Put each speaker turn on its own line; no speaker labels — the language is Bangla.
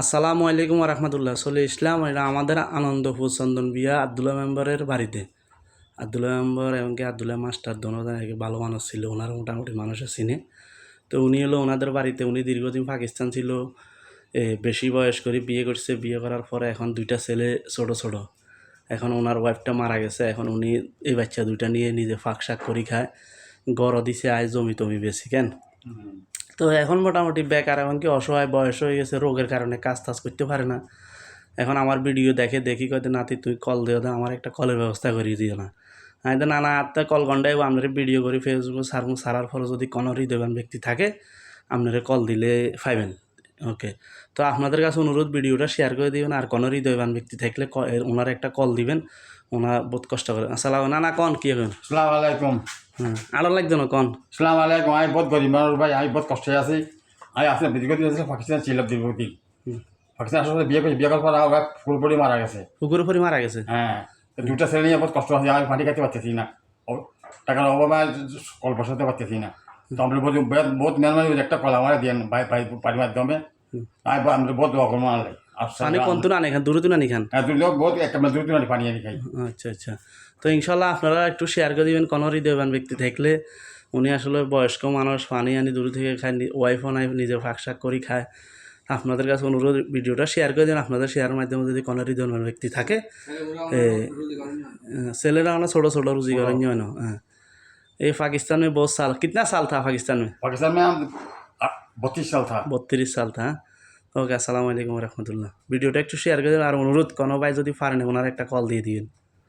আসসালামু আলাইকুম রহমতুল্লাহ। চলে ইসলাম এটা আমাদের আনন্দপুর চন্দন বিয়া আবদুল্লাহ মেম্বারের বাড়িতে। আবদুল্লাহ মেম্বার এমনকি আবদুল্লাহ মাস্টার দোনোজন ভালো মানুষ ছিল, ওনার মোটামুটি মানুষের চিনে। তো উনি হলো ওনাদের বাড়িতে, উনি দীর্ঘদিন পাকিস্তান ছিল, বেশি বয়স করে বিয়ে করছে। বিয়ে করার পরে এখন দুইটা ছেলে ছোট ছোট। এখন ওনার ওয়াইফটা মারা গেছে, এখন উনি এই বাচ্চা দুইটা নিয়ে নিজে ফাঁক শাক করি খায়। গড় দিছে আয় জমি টমি বেশি কেন। তো এখন মোটামুটি বেকার, এমনকি অসহায়, বয়স হয়ে গেছে, রোগের কারণে কাজ টাজ করতে পারে না। এখন আমার ভিডিও দেখে দেখি কয়তো নাতি তুই কল দিও না, আমার একটা কলের ব্যবস্থা করিয়ে দিও না। আমি তো নানা আত্মা কল ঘন্টায় আপনার ভিডিও করি ফেসবুক সারার পরে যদি কোনো হৃদয়বান ব্যক্তি থাকে আপনারা কল দিলে পাইবেন। ওকে, তো আপনাদের কাছে অনুরোধ ভিডিওটা শেয়ার করে দিবেন, আর কোনো হৃদয়বান ব্যক্তি থাকলে ওনার একটা কল দিবেন। ওনার বহুত কষ্ট করে। আসসালাম না কন কি এখন
সালাম আলাইকুম।
আরো লাগতো না কন।
সালাম আলাইকুম। আমি বহুত গরিব মানুষ ভাই, আমি বহুত কষ্টে আছি। আমি আসলে দীর্ঘদিন আসলে পাকিস্তান ছিলাম দীর্ঘদিন। পাকিস্তান আসলে বিয়ে করার পর আমার পুরোপুরি মারা গেছে।
পুকুরে পরি মারা গেছে।
হ্যাঁ, দুটা ছেলে নিয়ে বহুত কষ্ট আছে। আমি পানি খাইতে পারতেছি না, টাকার অভাবে কল বসাতে পারতেছি না। তো আমরা বহুত মেহরবানি একটা কল আমার দিয়ে বাড়ির মাধ্যমে আমরা বহুত দোয়া করবো আনলাই।
পানি কোন তুনা আনি খান, দূরে তুনা আনি খান?
হ্যাঁ, লোক বহুত একটা দূর তুলে পানি আনি খাই।
আচ্ছা আচ্ছা, তো ইনশাল্লাহ আপনারা একটু শেয়ার করে দিবেন কোনো হৃদয়বান ব্যক্তি থাকলে। উনি আসলে বয়স্ক মানুষ, পানি আনি দূর থেকে খায়, ওয়াইফও নাই, নিজে ফাঁক শাক করি খায়। আপনাদের কাছে অনুরোধ ভিডিওটা শেয়ার করে দিন। আপনাদের শেয়ারের মাধ্যমে যদি কোনো হৃদয়বান ব্যক্তি থাকে, ছেলেরা মানে ছোটো ছোটো রুজি করেন না। হ্যাঁ, এই पाकिस्तान में बहुत साल, कितना साल था पाकिस्तान में?
पाकिस्तान में हम 32 साल था।
32 সাল था। ওকে, আসসালামু আলাইকুম রহমতুল্লাহ। ভিডিওটা একটু শেয়ার করে দিন, আর অনুরোধ কোনো ভাই যদি পারেন ওনার একটা কল দিয়ে দিবেন।